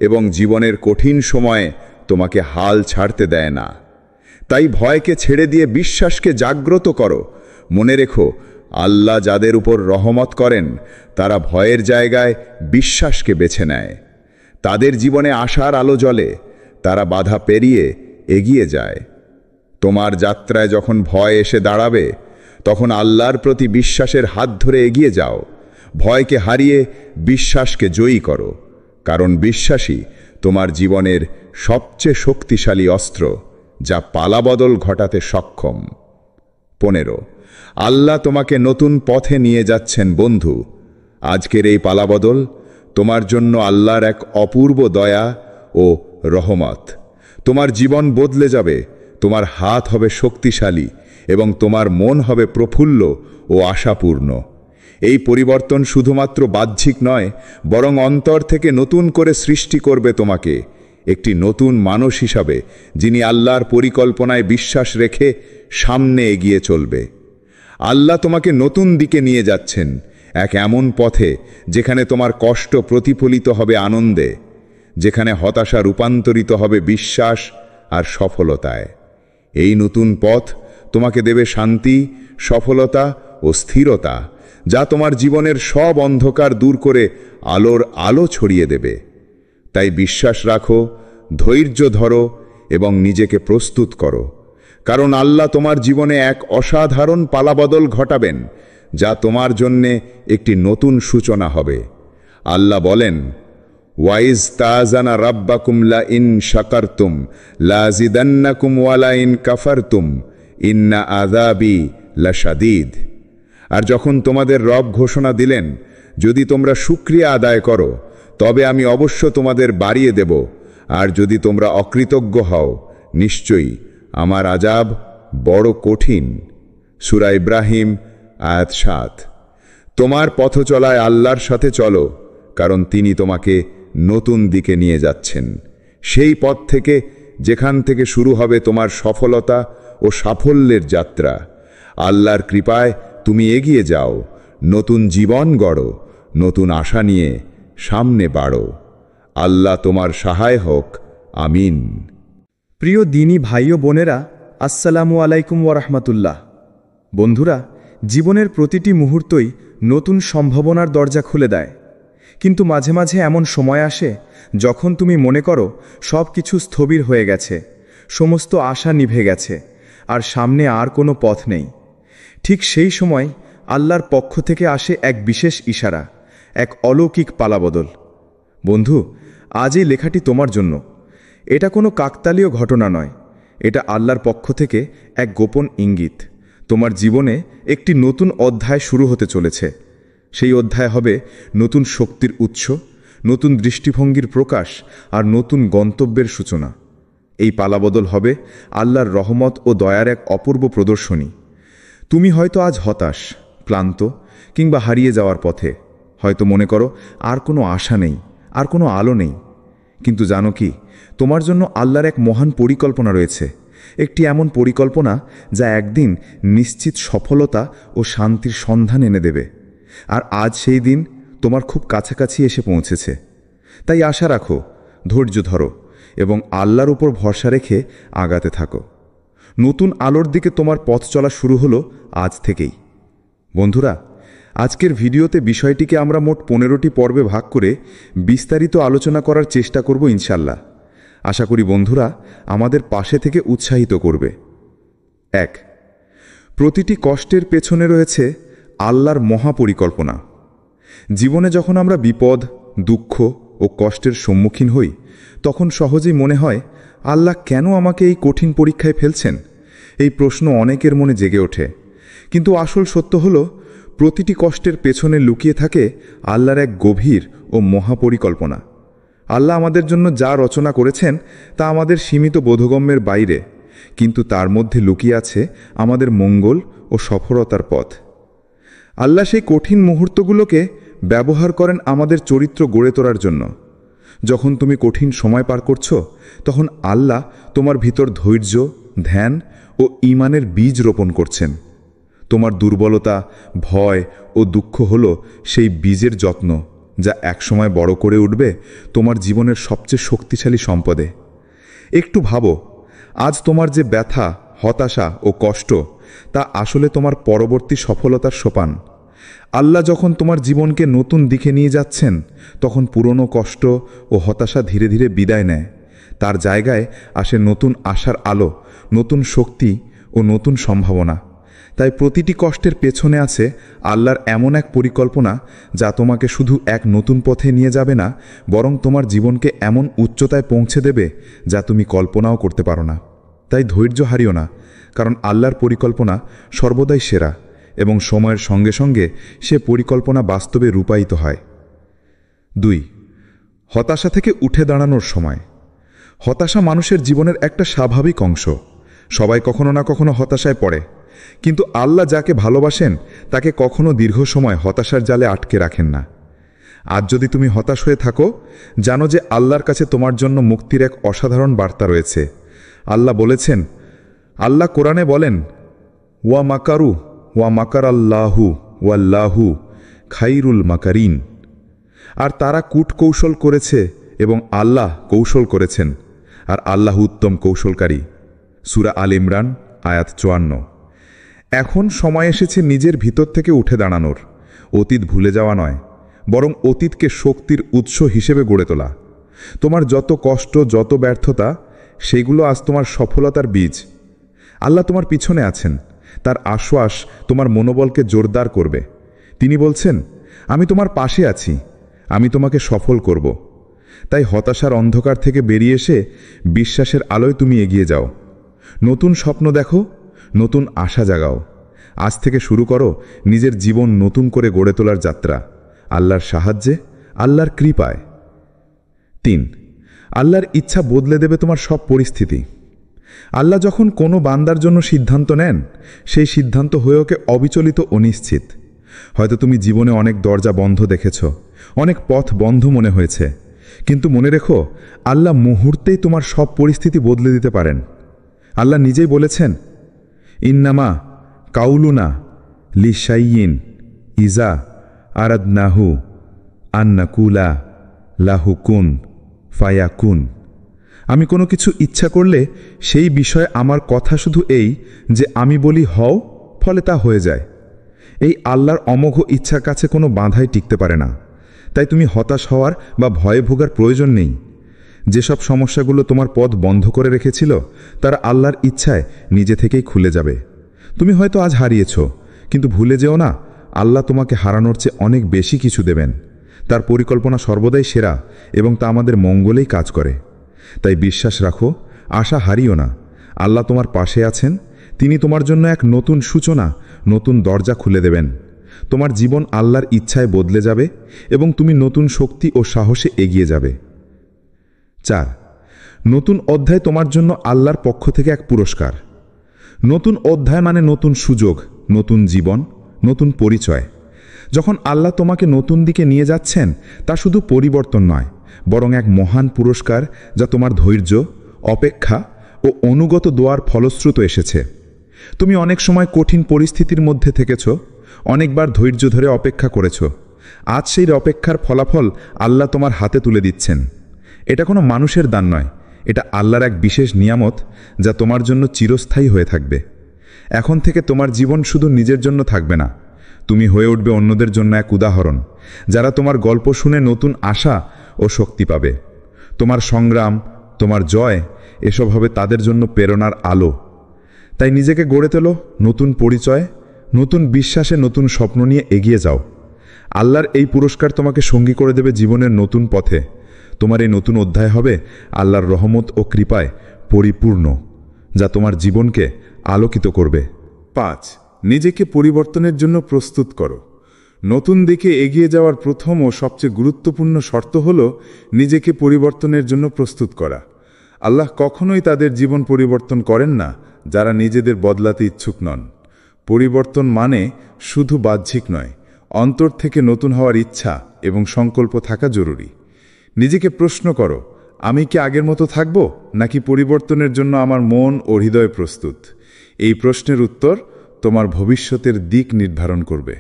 এবং জীবনের কঠিন সময়ে তোমাকে হাল ছাড়তে দেয় না। তাই ভয়কে ছেড়ে দিয়ে বিশ্বাসকে জাগ্রত করো। মনে রেখো, আল্লাহ যাদের উপর রহমত করেন, তারা ভয়ের জায়গায় বিশ্বাসকে বেছে নেয়। তাদের জীবনে আশার আলো জ্বলে, তারা বাধা পেরিয়ে এগিয়ে যায়। তোমার যাত্রায় যখন ভয় এসে দাঁড়াবে, তখন আল্লাহর প্রতি বিশ্বাসের হাত ধরে এগিয়ে যাও। ভয়কে হারিয়ে বিশ্বাসকে জয়ী করো, কারণ বিশ্বাসই তোমার জীবনের সবচেয়ে শক্তিশালী অস্ত্র, যা পালাবদল ঘটাতে সক্ষম। 15, আল্লাহ তোমাকে নতুন পথে নিয়ে যাচ্ছেন বন্ধু। আজকের এই পালাবদল তোমার জন্য আল্লাহর এক অপূর্ব দয়া ও রহমত। তোমার জীবন বদলে যাবে, তোমার হাত হবে শক্তিশালী এবং তোমার মন হবে প্রফুল্ল ও আশাপূর্ণ। এই পরিবর্তন শুধুমাত্র বাহ্যিক নয়, বরং অন্তর থেকে নতুন করে সৃষ্টি করবে তোমাকে একটি নতুন মানুষ হিসাবে, যিনি আল্লাহর পরিকল্পনায় বিশ্বাস রেখে সামনে এগিয়ে চলবে। আল্লাহ তোমাকে নতুন দিকে নিয়ে যাচ্ছেন, এক এমন পথে যেখানে তোমার কষ্ট প্রতিফলিত হবে আনন্দে, যেখানে হতাশা রূপান্তরিত হবে বিশ্বাস আর সফলতায়। এই নতুন পথ তোমাকে দেবে শান্তি, সফলতা ও স্থিরতা, যা তোমার জীবনের সব অন্ধকার দূর করে আলোর আলো ছড়িয়ে দেবে। তাই বিশ্বাস রাখো, ধৈর্য ধরো এবং নিজেকে প্রস্তুত করো, কারণ আল্লাহ তোমার জীবনে এক অসাধারণ পালাবদল ঘটাবেন, যা তোমার জন্যে একটি নতুন সূচনা হবে। আল্লাহ বলেন, ওয়াইজ তাজানা রাব্বাকুম লা ইন শাকারতুম লাযিদান্নাকুম ওয়া লা ইন কাফারতুম ইন্না আযাবি লাশাদীদ। আর যখন তোমাদের রব ঘোষণা দিলেন, যদি তোমরা শুকরিয়া আদায় করো, তবে আমি অবশ্য তোমাদের বাড়িয়ে দেব, আর যদি তোমরা অকৃতজ্ঞ হও, নিশ্চয়ই আমার আযাব বড় কঠিন। সূরা ইব্রাহিম আয়াত 7। তোমার পথ চলায় আল্লাহর সাথে চলো, কারণ তিনি তোমাকে নতুন দিকে নিয়ে যাচ্ছেন, সেই পথ থেকে যেখান থেকে শুরু হবে তোমার সফলতা ও সাফল্যের যাত্রা। আল্লাহর কৃপায় তুমি এগিয়ে যাও, নতুন জীবন গড়ো, নতুন আশা নিয়ে সামনে বাড়ো। আল্লাহ তোমার সহায় হোক। আমিন। প্রিয় দিনী ভাই ও বোনেরা, আসসালামু আলাইকুম ওয়ারাহমাতুল্লাহ। বন্ধুরা, জীবনের প্রতিটি মুহূর্তই নতুন সম্ভাবনার দরজা খুলে দেয়, কিন্তু মাঝে মাঝে এমন সময় আসে যখন তুমি মনে করো সব কিছু স্থবির হয়ে গেছে, সমস্ত আশা নিভে গেছে, আর সামনে আর কোনো পথ নেই। ঠিক সেই সময় আল্লাহর পক্ষ থেকে আসে এক বিশেষ ইশারা, এক অলৌকিক পালাবদল। বন্ধু, আজ এই লেখাটি তোমার জন্য। এটা কোনো কাকতালীয় ঘটনা নয়, এটা আল্লাহর পক্ষ থেকে এক গোপন ইঙ্গিত। তোমার জীবনে একটি নতুন অধ্যায় শুরু হতে চলেছে। সেই অধ্যায় হবে নতুন শক্তির উৎস, নতুন দৃষ্টিভঙ্গির প্রকাশ আর নতুন গন্তব্যের সূচনা। এই পালাবদল হবে আল্লাহর রহমত ও দয়ার এক অপূর্ব প্রদর্শনী। তুমি হয়তো আজ হতাশ, ক্লান্ত কিংবা হারিয়ে যাওয়ার পথে। হয়তো মনে করো আর কোনো আশা নেই, আর কোনো আলো নেই। কিন্তু জানো কি, তোমার জন্য আল্লাহর এক মহান পরিকল্পনা রয়েছে। একটি এমন পরিকল্পনা যা একদিন নিশ্চিত সফলতা ও শান্তির সন্ধান এনে দেবে। আর আজ সেই দিন তোমার খুব কাছাকাছি এসে পৌঁছেছে। তাই আশা রাখো, ধৈর্য ধরো এবং আল্লাহর উপর ভরসা রেখে আগাতে থাকো। নতুন আলোর দিকে তোমার পথ চলা শুরু হলো আজ থেকেই। বন্ধুরা, আজকের ভিডিওতে বিষয়টিকে আমরা মোট 15টি পর্বে ভাগ করে বিস্তারিত আলোচনা করার চেষ্টা করব ইনশাল্লাহ। আশা করি বন্ধুরা আমাদের পাশে থেকে উৎসাহিত করবে। 1. প্রতিটি কষ্টের পেছনে রয়েছে আল্লাহর মহাপরিকল্পনা। জীবনে যখন আমরা বিপদ, দুঃখ ও কষ্টের সম্মুখীন হই, তখন সহজেই মনে হয়, আল্লাহ কেন আমাকে এই কঠিন পরীক্ষায় ফেলছেন? এই প্রশ্ন অনেকের মনে জেগে ওঠে। কিন্তু আসল সত্য হলো, প্রতিটি কষ্টের পেছনে লুকিয়ে থাকে আল্লাহর এক গভীর ও মহাপরিকল্পনা। আল্লাহ আমাদের জন্য যা রচনা করেছেন তা আমাদের সীমিত বোধগম্যের বাইরে, কিন্তু তার মধ্যে লুকিয়ে আছে আমাদের মঙ্গল ও সফলতার পথ। আল্লাহ সেই কঠিন মুহূর্তগুলোকে ব্যবহার করেন আমাদের চরিত্র গড়ে তোলার জন্য। যখন তুমি কঠিন সময় পার করছো, তখন আল্লাহ তোমার ভিতর ধৈর্য, ধ্যান ও ঈমানের বীজ রোপণ করছেন। তোমার দুর্বলতা, ভয় ও দুঃখ হলো সেই বীজের যত্ন, যা একসময় বড় করে উঠবে তোমার জীবনের সবচেয়ে শক্তিশালী সম্পদে। একটু ভাবো, আজ তোমার যে ব্যথা, হতাশা ও কষ্ট, তা আসলে তোমার পরবর্তী সফলতার সোপান। আল্লাহ যখন তোমার জীবনকে নতুন দিকে নিয়ে যাচ্ছেন, তখন পুরনো কষ্ট ও হতাশা ধীরে ধীরে বিদায় নেয়। তার জায়গায় আসে নতুন আশার আলো, নতুন শক্তি ও নতুন সম্ভাবনা। তাই প্রতিটি কষ্টের পেছনে আছে আল্লাহর এমন এক পরিকল্পনা, যা তোমাকে শুধু এক নতুন পথে নিয়ে যাবে না, বরং তোমার জীবনকে এমন উচ্চতায় পৌঁছে দেবে যা তুমি কল্পনাও করতে পারো না। তাই ধৈর্য হারিও না, কারণ আল্লাহর পরিকল্পনা সর্বদাই সেরা এবং সময়ের সঙ্গে সঙ্গে সে পরিকল্পনা বাস্তবে রূপায়িত হয়। 2. হতাশা থেকে উঠে দাঁড়ানোর সময়। হতাশা মানুষের জীবনের একটা স্বাভাবিক অংশ। সবাই কখনো না কখনো হতাশায় পড়ে, কিন্তু আল্লাহ যাকে ভালোবাসেন তাকে কখনো দীর্ঘ সময় হতাশার জালে আটকে রাখেন না। আজ যদি তুমি হতাশ হয়ে থাকো, জানো যে আল্লাহর কাছে তোমার জন্য মুক্তির এক অসাধারণ বার্তা রয়েছে। আল্লাহ বলেছেন, আল্লাহ কোরআনে বলেন, ওয়া মাকারু ওয়া মাকার আল্লাহু ওয়াল্লাহু খাইরুল মাকারিন। আর তারা কূটকৌশল করেছে এবং আল্লাহ কৌশল করেছেন, আর আল্লাহ উত্তম কৌশলকারী। সূরা আল ইমরান আয়াত 54। এখন সময় এসেছে নিজের ভিতর থেকে উঠে দাঁড়ানোর। অতীত ভুলে যাওয়া নয়, বরং অতীতকে শক্তির উৎস হিসেবে গড়ে তোলা। তোমার যত কষ্ট, যত ব্যর্থতা, সেগুলো আজ তোমার সফলতার বীজ। আল্লাহ তোমার পিছনে আছেন। তার আশ্বাস তোমার মনোবলকে জোরদার করবে। তিনি বলছেন, আমি তোমার পাশে আছি, আমি তোমাকে সফল করব। তাই হতাশার অন্ধকার থেকে বেরিয়ে এসে বিশ্বাসের আলোয় তুমি এগিয়ে যাও। নতুন স্বপ্ন দেখো, নতুন আশা জাগাও। আজ থেকে শুরু করো নিজের জীবন নতুন করে গড়ে তোলার যাত্রা, আল্লাহর সাহায্যে, আল্লাহর কৃপায়। 3. আল্লাহর ইচ্ছা বদলে দেবে তোমার সব পরিস্থিতি। আল্লাহ যখন কোনো বান্দার জন্য সিদ্ধান্ত নেন, সেই সিদ্ধান্ত হয়ে ওকে অবিচলিত ও নিশ্চিত। হয়তো তুমি জীবনে অনেক দরজা বন্ধ দেখেছ, অনেক পথ বন্ধ মনে হয়েছে, কিন্তু মনে রেখো, আল্লাহ মুহূর্তেই তোমার সব পরিস্থিতি বদলে দিতে পারেন। আল্লাহ নিজেই বলেছেন, ইন্নামা কাউলুনা লিশাইয়িন ইজা আরাদনাহু আন্নাকুলা লাহু কুন ফায়াকুন। আমি কোনো কিছু ইচ্ছা করলে সেই বিষয়ে আমার কথা শুধু এই যে আমি বলি হও, ফলে তা হয়ে যায়। এই আল্লাহর অমোঘ ইচ্ছার কাছে কোনো বাধাই টিকতে পারে না। তাই তুমি হতাশ হওয়ার বা ভয়ে ভোগার প্রয়োজন নেই। যেসব সমস্যাগুলো তোমার পথ বন্ধ করে রেখেছিল, তারা আল্লাহর ইচ্ছায় নিজে থেকেই খুলে যাবে। তুমি হয়তো আজ হারিয়েছ, কিন্তু ভুলে যেও না, আল্লাহ তোমাকে হারানোর চেয়ে অনেক বেশি কিছু দেবেন। তার পরিকল্পনা সর্বদাই সেরা এবং তা আমাদের মঙ্গলেই কাজ করে। তাই বিশ্বাস রাখো, আশা হারিও না। আল্লাহ তোমার পাশে আছেন। তিনি তোমার জন্য এক নতুন সূচনা, নতুন দরজা খুলে দেবেন। তোমার জীবন আল্লাহর ইচ্ছায় বদলে যাবে এবং তুমি নতুন শক্তি ও সাহসে এগিয়ে যাবে। 4. নতুন অধ্যায় তোমার জন্য আল্লাহর পক্ষ থেকে এক পুরস্কার। নতুন অধ্যায় মানে নতুন সুযোগ, নতুন জীবন, নতুন পরিচয়। যখন আল্লাহ তোমাকে নতুন দিকে নিয়ে যাচ্ছেন, তা শুধু পরিবর্তন নয়, বরং এক মহান পুরস্কার যা তোমার ধৈর্য, অপেক্ষা ও অনুগত দোয়ার ফলশ্রুত এসেছে। তুমি অনেক সময় কঠিন পরিস্থিতির মধ্যে থেকেছ, অনেকবার ধৈর্য ধরে অপেক্ষা করেছ। আজ সেই অপেক্ষার ফলাফল আল্লাহ তোমার হাতে তুলে দিচ্ছেন। এটা কোনো মানুষের দান নয়, এটা আল্লাহর এক বিশেষ নিয়ামত যা তোমার জন্য চিরস্থায়ী হয়ে থাকবে। এখন থেকে তোমার জীবন শুধু নিজের জন্য থাকবে না, তুমি হয়ে উঠবে অন্যদের জন্য এক উদাহরণ, যারা তোমার গল্প শুনে নতুন আশা ও শক্তি পাবে। তোমার সংগ্রাম, তোমার জয়, এসব হবে তাদের জন্য প্রেরণার আলো। তাই নিজেকে গড়ে তোলো নতুন পরিচয়, নতুন বিশ্বাসে, নতুন স্বপ্ন নিয়ে এগিয়ে যাও। আল্লাহর এই পুরস্কার তোমাকে সঙ্গী করে দেবে জীবনের নতুন পথে। তোমার এই নতুন অধ্যায় হবে আল্লাহর রহমত ও কৃপায় পরিপূর্ণ, যা তোমার জীবনকে আলোকিত করবে। 5. নিজেকে পরিবর্তনের জন্য প্রস্তুত করো। নতুন দিকে এগিয়ে যাওয়ার প্রথম ও সবচেয়ে গুরুত্বপূর্ণ শর্ত হল নিজেকে পরিবর্তনের জন্য প্রস্তুত করা। আল্লাহ কখনোই তাদের জীবন পরিবর্তন করেন না যারা নিজেদের বদলাতে ইচ্ছুক নন। পরিবর্তন মানে শুধু বাহ্যিক নয়, অন্তর থেকে নতুন হওয়ার ইচ্ছা এবং সংকল্প থাকা জরুরি। নিজেকে প্রশ্ন করো, আমি কি আগের মতো থাকব, নাকি পরিবর্তনের জন্য আমার মন ও হৃদয় প্রস্তুত? এই প্রশ্নের উত্তর তোমার ভবিষ্যতের দিক নির্ধারণ করবে।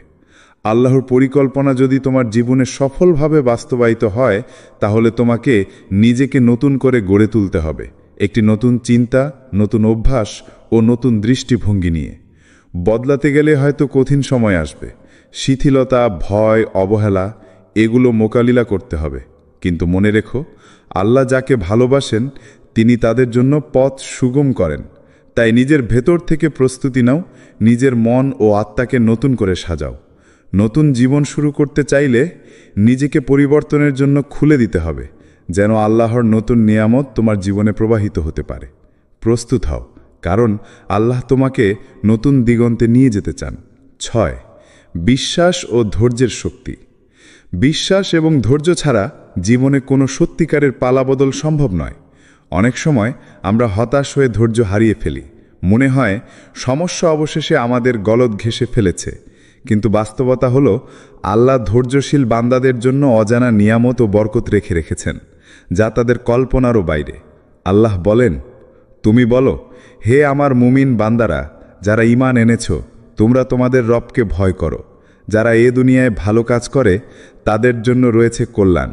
আল্লাহর পরিকল্পনা যদি তোমার জীবনে সফলভাবে বাস্তবায়িত হয়, তাহলে তোমাকে নিজেকে নতুন করে গড়ে তুলতে হবে, একটি নতুন চিন্তা, নতুন অভ্যাস ও নতুন দৃষ্টিভঙ্গি নিয়ে। বদলাতে গেলে হয়তো কঠিন সময় আসবে, শিথিলতা, ভয়, অবহেলা, এগুলো মোকাবিলা করতে হবে। কিন্তু মনে রেখো, আল্লাহ যাকে ভালোবাসেন তিনি তাদের জন্য পথ সুগম করেন। তাই নিজের ভেতর থেকে প্রস্তুতি নাও, নিজের মন ও আত্মাকে নতুন করে সাজাও। নতুন জীবন শুরু করতে চাইলে নিজেকে পরিবর্তনের জন্য খুলে দিতে হবে, যেন আল্লাহর নতুন নিয়ামত তোমার জীবনে প্রবাহিত হতে পারে। প্রস্তুত হও, কারণ আল্লাহ তোমাকে নতুন দিগন্তে নিয়ে যেতে চান। 6. বিশ্বাস ও ধৈর্যের শক্তি। বিশ্বাস এবং ধৈর্য ছাড়া জীবনে কোনো সত্যিকারের পালাবদল সম্ভব নয়। অনেক সময় আমরা হতাশ হয়ে ধৈর্য হারিয়ে ফেলি, মনে হয় সমস্যা অবশেষে আমাদের গলদ ঘেঁষে ফেলেছে। কিন্তু বাস্তবতা হলো, আল্লাহ ধৈর্যশীল বান্দাদের জন্য অজানা নিয়ামত ও বরকত রেখে রেখেছেন, যা তাদের কল্পনারও বাইরে। আল্লাহ বলেন, তুমি বলো, হে আমার মুমিন বান্দারা, যারা ঈমান এনেছ, তোমরা তোমাদের রবকে ভয় করো। যারা এ দুনিয়ায় ভালো কাজ করে তাদের জন্য রয়েছে কল্যাণ।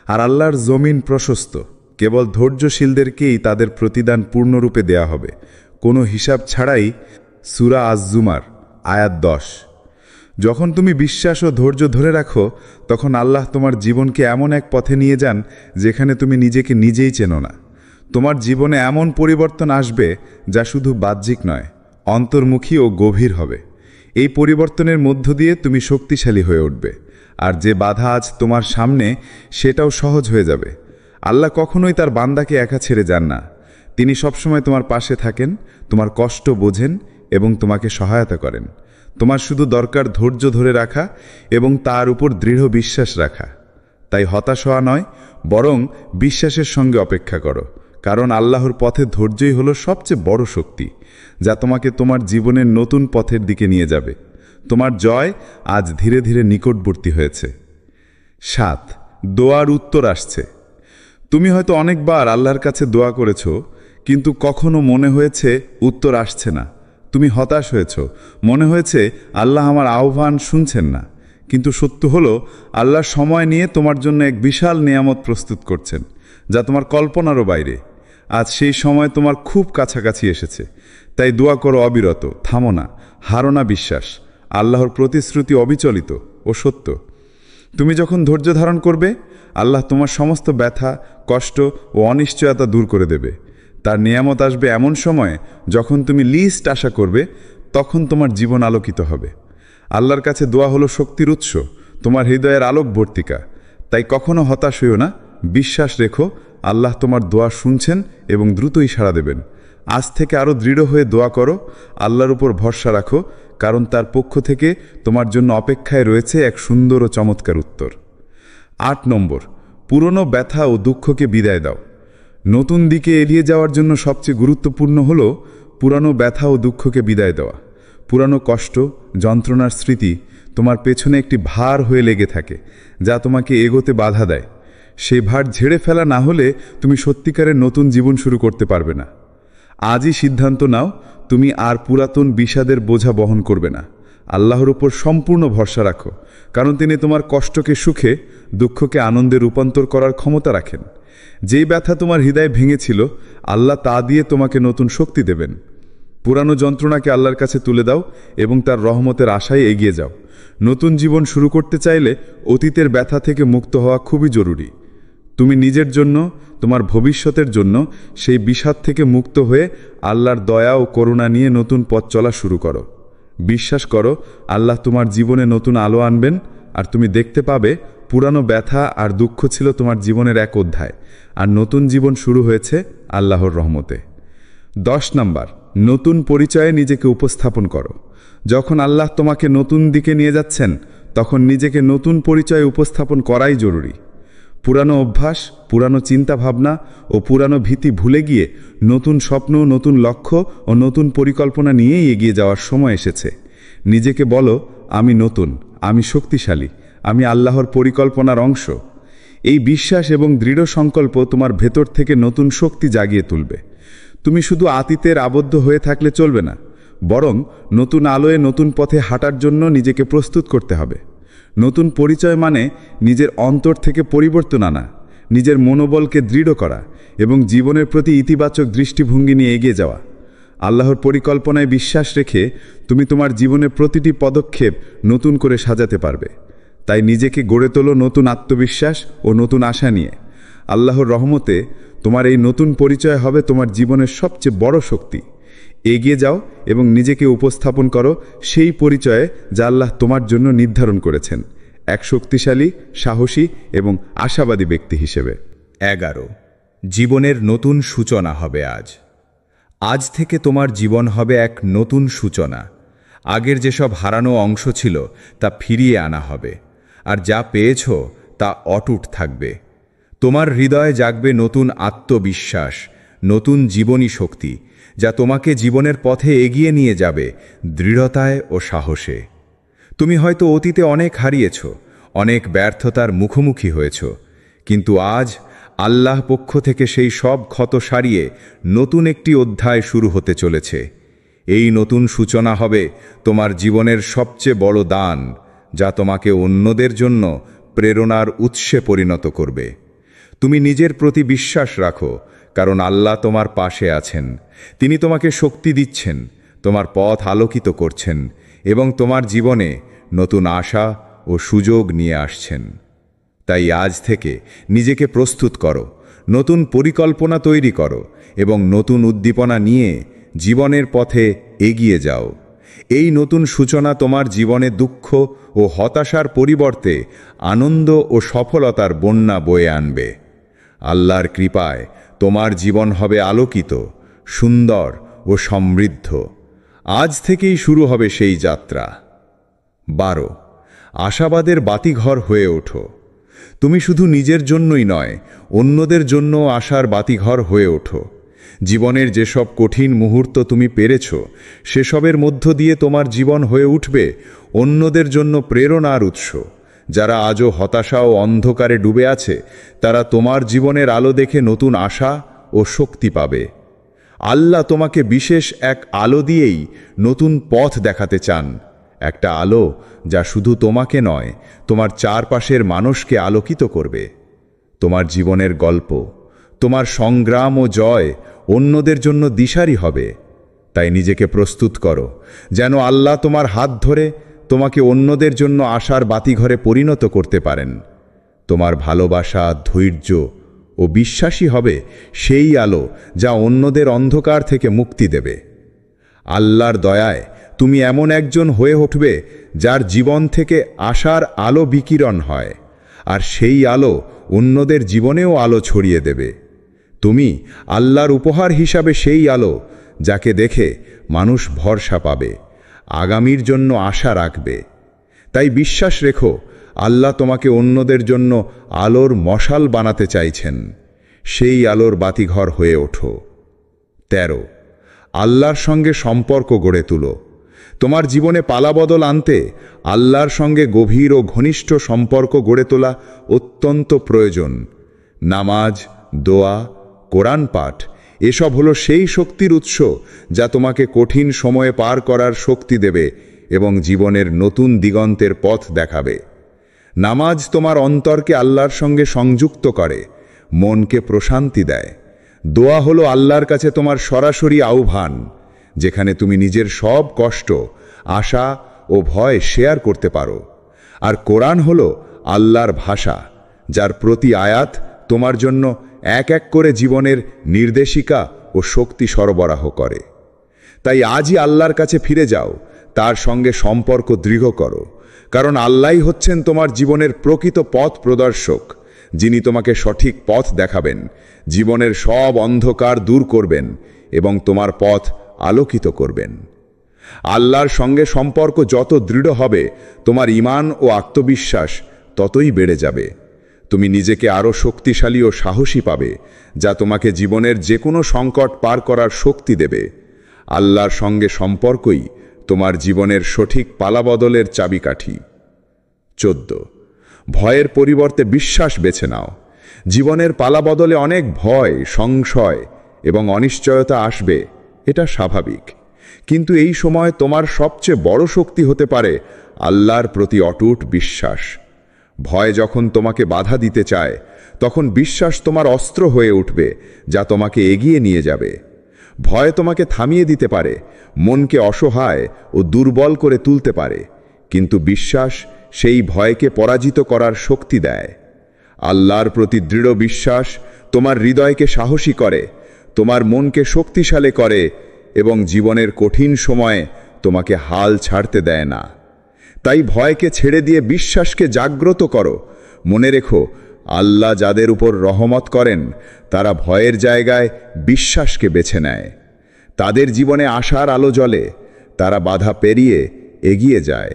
আর আল্লাহর জমিন প্রশস্ত, কেবল ধৈর্যশীলদেরকেই তাদের প্রতিদান পূর্ণরূপে দেয়া হবে, কোনো হিসাব ছাড়াই। সূরা আজ-জুমার আয়াত 10। যখন তুমি বিশ্বাস ও ধৈর্য ধরে রাখো, তখন আল্লাহ তোমার জীবনকে এমন এক পথে নিয়ে যান যেখানে তুমি নিজেকে নিজেই চেনো না। তোমার জীবনে এমন পরিবর্তন আসবে যা শুধু বাহ্যিক নয়, অন্তর্মুখী ও গভীর হবে। এই পরিবর্তনের মধ্য দিয়ে তুমি শক্তিশালী হয়ে উঠবে, আর যে বাধা আজ তোমার সামনে সেটাও সহজ হয়ে যাবে। আল্লাহ কখনোই তার বান্দাকে একা ছেড়ে যান না। তিনি সবসময় তোমার পাশে থাকেন, তোমার কষ্ট বোঝেন এবং তোমাকে সহায়তা করেন। তোমার শুধু দরকার ধৈর্য ধরে রাখা এবং তার উপর দৃঢ় বিশ্বাস রাখা। তাই হতাশ হওয়া নয়, বরং বিশ্বাসের সঙ্গে অপেক্ষা করো, কারণ আল্লাহর পথে ধৈর্যই হলো সবচেয়ে বড় শক্তি, যা তোমাকে তোমার জীবনের নতুন পথের দিকে নিয়ে যাবে। তোমার জয় আজ ধীরে ধীরে নিকটবর্তী হয়েছে। 7. দোয়ার উত্তর আসছে। তুমি হয়তো অনেকবার আল্লাহর কাছে দোয়া করেছ, কিন্তু কখনো মনে হয়েছে উত্তর আসছে না। তুমি হতাশ হয়েছ, মনে হয়েছে আল্লাহ আমার আহ্বান শুনছেন না। কিন্তু সত্য হলো, আল্লাহ সময় নিয়ে তোমার জন্য এক বিশাল নিয়ামত প্রস্তুত করছেন, যা তোমার কল্পনারও বাইরে। আজ সেই সময় তোমার খুব কাছাকাছি এসেছে। তাই দোয়া করো অবিরত, থামো না, হারো না বিশ্বাস। আল্লাহর প্রতিশ্রুতি অবিচলিত ও সত্য। তুমি যখন ধৈর্য ধারণ করবে, আল্লাহ তোমার সমস্ত ব্যথা, কষ্ট ও অনিশ্চয়তা দূর করে দেবে। তার নিয়ামত আসবে এমন সময়ে যখন তুমি লিস্ট আশা করবে, তখন তোমার জীবন আলোকিত হবে। আল্লাহর কাছে দোয়া হলো শক্তির উৎস, তোমার হৃদয়ের আলোকবর্তিকা। তাই কখনো হতাশ হইও না, বিশ্বাস রেখো, আল্লাহ তোমার দোয়া শুনছেন এবং দ্রুতই সাড়া দেবেন। আজ থেকে আরও দৃঢ় হয়ে দোয়া করো, আল্লাহর উপর ভরসা রাখো, কারণ তার পক্ষ থেকে তোমার জন্য অপেক্ষায় রয়েছে এক সুন্দর ও চমৎকার উত্তর। 8 নম্বর, পুরনো ব্যথা ও দুঃখকে বিদায় দাও। নতুন দিকে এড়িয়ে যাওয়ার জন্য সবচেয়ে গুরুত্বপূর্ণ হল পুরানো ব্যথা ও দুঃখকে বিদায় দেওয়া। পুরানো কষ্ট, যন্ত্রণার স্মৃতি তোমার পেছনে একটি ভার হয়ে লেগে থাকে, যা তোমাকে এগোতে বাধা দেয়। সেই ভার ঝেড়ে ফেলা না হলে তুমি সত্যিকারের নতুন জীবন শুরু করতে পারবে না। আজই সিদ্ধান্ত নাও, তুমি আর পুরাতন বিষাদের বোঝা বহন করবে না। আল্লাহর উপর সম্পূর্ণ ভরসা রাখো, কারণ তিনি তোমার কষ্টকে সুখে, দুঃখকে আনন্দে রূপান্তর করার ক্ষমতা রাখেন। যেই ব্যথা তোমার হৃদয় ভেঙেছিল, আল্লাহ তা দিয়ে তোমাকে নতুন শক্তি দেবেন। পুরানো যন্ত্রণাকে আল্লাহর কাছে তুলে দাও এবং তার রহমতের আশায় এগিয়ে যাও। নতুন জীবন শুরু করতে চাইলে অতীতের ব্যথা থেকে মুক্ত হওয়া খুবই জরুরি। তুমি নিজের জন্য, তোমার ভবিষ্যতের জন্য সেই বিষাদ থেকে মুক্ত হয়ে আল্লাহর দয়া ও করুণা নিয়ে নতুন পথ চলা শুরু করো। বিশ্বাস করো, আল্লাহ তোমার জীবনে নতুন আলো আনবেন, আর তুমি দেখতে পাবে পুরানো ব্যথা আর দুঃখ ছিল তোমার জীবনের এক অধ্যায়, আর নতুন জীবন শুরু হয়েছে আল্লাহর রহমতে। 10 নম্বর, নতুন পরিচয়ে নিজেকে উপস্থাপন করো। যখন আল্লাহ তোমাকে নতুন দিকে নিয়ে যাচ্ছেন, তখন নিজেকে নতুন পরিচয়ে উপস্থাপন করাই জরুরি। পুরানো অভ্যাস, পুরানো চিন্তাভাবনা ও পুরানো ভীতি ভুলে গিয়ে নতুন স্বপ্ন, নতুন লক্ষ্য ও নতুন পরিকল্পনা নিয়েই এগিয়ে যাওয়ার সময় এসেছে। নিজেকে বলো, আমি নতুন, আমি শক্তিশালী, আমি আল্লাহর পরিকল্পনার অংশ। এই বিশ্বাস এবং দৃঢ় সংকল্প তোমার ভেতর থেকে নতুন শক্তি জাগিয়ে তুলবে। তুমি শুধু অতীতের আবদ্ধ হয়ে থাকলে চলবে না, বরং নতুন আলোয় নতুন পথে হাঁটার জন্য নিজেকে প্রস্তুত করতে হবে। নতুন পরিচয় মানে নিজের অন্তর থেকে পরিবর্তন আনা, নিজের মনোবলকে দৃঢ় করা এবং জীবনের প্রতি ইতিবাচক দৃষ্টিভঙ্গি নিয়ে এগিয়ে যাওয়া। আল্লাহর পরিকল্পনায় বিশ্বাস রেখে তুমি তোমার জীবনের প্রতিটি পদক্ষেপ নতুন করে সাজাতে পারবে। তাই নিজেকে গড়ে তোলো নতুন আত্মবিশ্বাস ও নতুন আশা নিয়ে। আল্লাহর রহমতে তোমার এই নতুন পরিচয় হবে তোমার জীবনের সবচেয়ে বড় শক্তি। এগিয়ে যাও এবং নিজেকে উপস্থাপন করো সেই পরিচয়ে যা আল্লাহ তোমার জন্য নির্ধারণ করেছেন, এক শক্তিশালী, সাহসী এবং আশাবাদী ব্যক্তি হিসেবে। 11, জীবনের নতুন সূচনা হবে আজ। আজ থেকে তোমার জীবন হবে এক নতুন সূচনা। আগের যেসব হারানো অংশ ছিল তা ফিরিয়ে আনা হবে, আর যা পেয়েছ তা অটুট থাকবে। তোমার হৃদয়ে জাগবে নতুন আত্মবিশ্বাস, নতুন জীবনী শক্তি, যা তোমাকে জীবনের পথে এগিয়ে নিয়ে যাবে দৃঢ়তায় ও সাহসে। তুমি হয়তো অতীতে অনেক হারিয়েছ, অনেক ব্যর্থতার মুখোমুখি হয়েছ, কিন্তু আজ আল্লাহ পক্ষ থেকে সেই সব ক্ষত সারিয়ে নতুন একটি অধ্যায় শুরু হতে চলেছে। এই নতুন সূচনা হবে তোমার জীবনের সবচেয়ে বড় দান, যা তোমাকে অন্যদের জন্য প্রেরণার উৎসে পরিণত করবে। তুমি নিজের প্রতি বিশ্বাস রাখো, কারণ আল্লাহ তোমার পাশে আছেন। তিনি তোমাকে শক্তি দিচ্ছেন, তোমার পথ আলোকিত করছেন এবং তোমার জীবনে নতুন আশা ও সুযোগ নিয়ে আসছেন। তাই আজ থেকে নিজেকে প্রস্তুত করো, নতুন পরিকল্পনা তৈরি করো এবং নতুন উদ্দীপনা নিয়ে জীবনের পথে এগিয়ে যাও। এই নতুন সূচনা তোমার জীবনে দুঃখ ও হতাশার পরিবর্তে আনন্দ ও সফলতার বন্যা বয়ে আনবে। আল্লাহর কৃপায় তোমার জীবন হবে আলোকিত, সুন্দর ও সমৃদ্ধ। আজ থেকেই শুরু হবে সেই যাত্রা। 12, আশাবাদের বাতিঘর হয়ে ওঠো। তুমি শুধু নিজের জন্যই নয়, অন্যদের জন্য আশার বাতিঘর হয়ে ওঠো। জীবনের যেসব কঠিন মুহূর্ত তুমি পেরেছ, সেসবের মধ্য দিয়ে তোমার জীবন হয়ে উঠবে অন্যদের জন্য প্রেরণার উৎস। যারা আজও হতাশা ও অন্ধকারে ডুবে আছে, তারা তোমার জীবনের আলো দেখে নতুন আশা ও শক্তি পাবে। আল্লাহ তোমাকে বিশেষ এক আলো দিয়েই নতুন পথ দেখাতে চান, একটা আলো যা শুধু তোমাকে নয়, তোমার চারপাশের মানুষকে আলোকিত করবে। তোমার জীবনের গল্প, তোমার সংগ্রাম ও জয় অন্যদের জন্য দিশারি হবে। তাই নিজেকে প্রস্তুত করো, যেন আল্লাহ তোমার হাত ধরে তোমাকে অন্যদের জন্য আশার বাতিঘরে পরিণত করতে পারেন। তোমার ভালোবাসা, ধৈর্য ও বিশ্বাসী হবে সেই আলো যা অন্যদের অন্ধকার থেকে মুক্তি দেবে। আল্লাহর দয়ায় তুমি এমন একজন হয়ে উঠবে যার জীবন থেকে আশার আলো বিকিরণ হয়, আর সেই আলো অন্যদের জীবনেও আলো ছড়িয়ে দেবে। তুমি আল্লাহর উপহার হিসাবে সেই আলো যাকে দেখে মানুষ ভরসা পাবে, আগামীর জন্য আশা রাখবে। তাই বিশ্বাস রেখো, আল্লাহ তোমাকে অন্যদের জন্য আলোর মশাল বানাতে চাইছেন। সেই আলোর বাতিঘর হয়ে ওঠো। 13, আল্লাহর সঙ্গে সম্পর্ক গড়ে তুলো। তোমার জীবনে পালাবদল আনতে আল্লাহর সঙ্গে গভীর ও ঘনিষ্ঠ সম্পর্ক গড়ে তোলা অত্যন্ত প্রয়োজন। নামাজ, দোয়া, কোরআন পাঠ এসব হলো সেই শক্তির উৎস যা তোমাকে কঠিন সময়ে পার করার শক্তি দেবে এবং জীবনের নতুন দিগন্তের পথ দেখাবে। নামাজ তোমার অন্তরকে আল্লাহর সঙ্গে সংযুক্ত করে, মনকে প্রশান্তি দেয়। দোয়া হলো আল্লাহর কাছে তোমার সরাসরি আহ্বান, যেখানে তুমি নিজের সব কষ্ট, আশা ও ভয় শেয়ার করতে পারো। আর কোরআন হলো আল্লাহর ভাষা, যার প্রতি আয়াত তোমার জন্য এক এক করে জীবনের নির্দেশিকা ও শক্তি সরবরাহ করে। তাই আজই আল্লাহর কাছে ফিরে যাও, তার সঙ্গে সম্পর্ক দৃঢ় করো, কারণ আল্লাহই হচ্ছেন তোমার জীবনের প্রকৃত পথ প্রদর্শক, যিনি তোমাকে সঠিক পথ দেখাবেন, জীবনের সব অন্ধকার দূর করবেন এবং তোমার পথ আলোকিত করবেন। আল্লাহর সঙ্গে সম্পর্ক যত দৃঢ় হবে, তোমার ঈমান ও আত্মবিশ্বাস ততই বেড়ে যাবে। তুমি নিজেকে আরও শক্তিশালী ও সাহসী পাবে, যা তোমাকে জীবনের যে কোনো সংকট পার করার শক্তি দেবে। আল্লাহর সঙ্গে সম্পর্কই তোমার জীবনের সঠিক পালাবদলের চাবিকাঠি। 14, ভয়ের পরিবর্তে বিশ্বাস বেছে নাও। জীবনের পালাবদলে অনেক ভয়, সংশয় এবং অনিশ্চয়তা আসবে, এটা স্বাভাবিক। কিন্তু এই সময় তোমার সবচেয়ে বড় শক্তি হতে পারে আল্লাহর প্রতি অটুট বিশ্বাস। ভয় যখন তোমাকে বাধা দিতে চায়, তখন বিশ্বাস তোমার অস্ত্র হয়ে উঠবে, যা তোমাকে এগিয়ে নিয়ে যাবে। ভয় তোমাকে থামিয়ে দিতে পারে, মনকে অসহায় ও দুর্বল করে তুলতে পারে, কিন্তু বিশ্বাস সেই ভয়কে পরাজিত করার শক্তি দেয়। আল্লাহর প্রতি দৃঢ় বিশ্বাস তোমার হৃদয়কে সাহসী করে, তোমার মনকে শক্তিশালী করে এবং জীবনের কঠিন সময়ে তোমাকে হাল ছাড়তে দেয় না। তাই ভয়কে ছেড়ে দিয়ে বিশ্বাসকে জাগ্রত করো। মনে রেখো, আল্লাহ যাদের উপর রহমত করেন, তারা ভয়ের জায়গায় বিশ্বাসকে বেছে নেয়। তাদের জীবনে আশার আলো জ্বলে, তারা বাধা পেরিয়ে এগিয়ে যায়।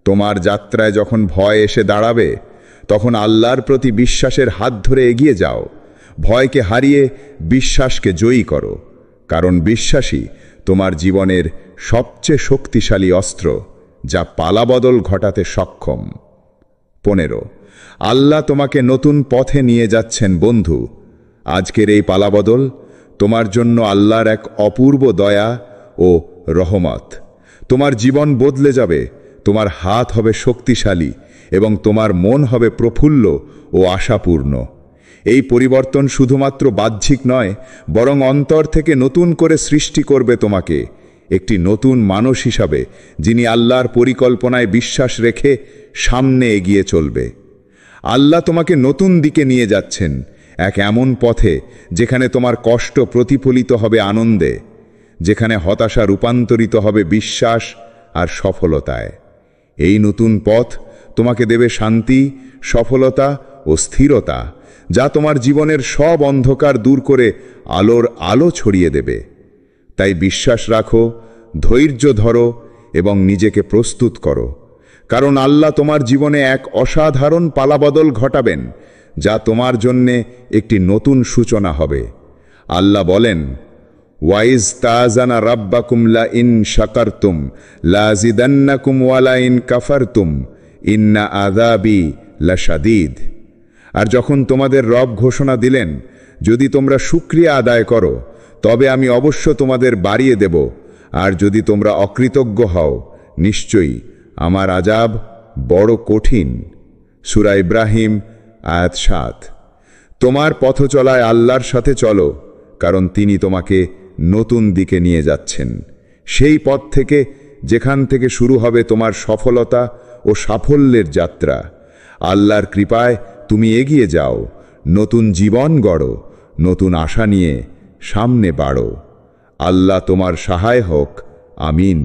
তোমার যাত্রায় যখন ভয় এসে দাঁড়াবে, তখন আল্লাহর প্রতি বিশ্বাসের হাত ধরে এগিয়ে যাও। ভয়কে হারিয়ে বিশ্বাসকে জয়ী করো, কারণ বিশ্বাসই তোমার জীবনের সবচেয়ে শক্তিশালী অস্ত্র, যা পালাবদল ঘটাতে সক্ষম। 15, আল্লাহ তোমাকে নতুন পথে নিয়ে যাচ্ছেন বন্ধু। আজকের এই পালাবদল তোমার জন্য আল্লাহর এক অপূর্ব দয়া ও রহমত। তোমার জীবন বদলে যাবে, তোমার হাত হবে শক্তিশালী এবং তোমার মন হবে প্রফুল্ল ও আশাপূর্ণ। এই পরিবর্তন শুধুমাত্র বাহ্যিক নয়, বরং অন্তর থেকে নতুন করে সৃষ্টি করবে তোমাকে একটি নতুন মানুষ হিসাবে, যিনি আল্লাহর পরিকল্পনায় বিশ্বাস রেখে সামনে এগিয়ে চলবে। আল্লাহ তোমাকে নতুন দিকে নিয়ে যাচ্ছেন, এক এমন পথে যেখানে তোমার কষ্ট প্রতিফলিত হবে আনন্দে, যেখানে হতাশা রূপান্তরিত হবে বিশ্বাস আর সফলতায়। এই নতুন পথ তোমাকে দেবে শান্তি, সফলতা ও স্থিরতা, যা তোমার জীবনের সব অন্ধকার দূর করে আলোর আলো ছড়িয়ে দেবে। তাই বিশ্বাস রাখো, ধৈর্য ধরো এবং নিজেকে প্রস্তুত করো, কারণ আল্লাহ তোমার জীবনে এক অসাধারণ পালাবদল ঘটাবেন, যা তোমার জন্যে একটি নতুন সূচনা হবে। আল্লাহ বলেন, ওয়াইজ তাজানা রাব্বাকুম লা ইন শাকারতুম লাযিদান্নাকুম ওয়া লা ইন কাফারতুম ইন্না আযাবি লাশাদীদ। আর যখন তোমাদের রব ঘোষণা দিলেন, যদি তোমরা শুকরিয়া আদায় করো তবে আমি অবশ্য তোমাদের বাড়িয়ে দেব, আর যদি তোমরা অকৃতজ্ঞ হও নিশ্চয়ই আমার আযাব বড় কঠিন। সূরা ইব্রাহিম আয়াত ৭। তোমার পথ চলায় আল্লাহর সাথে চলো, কারণ তিনি তোমাকে নতুন দিকে নিয়ে যাচ্ছেন, সেই পথ থেকে যেখান থেকে শুরু হবে তোমার সফলতা ও সাফল্যের যাত্রা। আল্লাহর কৃপায় তুমি এগিয়ে যাও, নতুন জীবন গড়ো, নতুন আশা নিয়ে সামনে বাড়ো। আল্লাহ তোমার সহায় হোক। আমিন।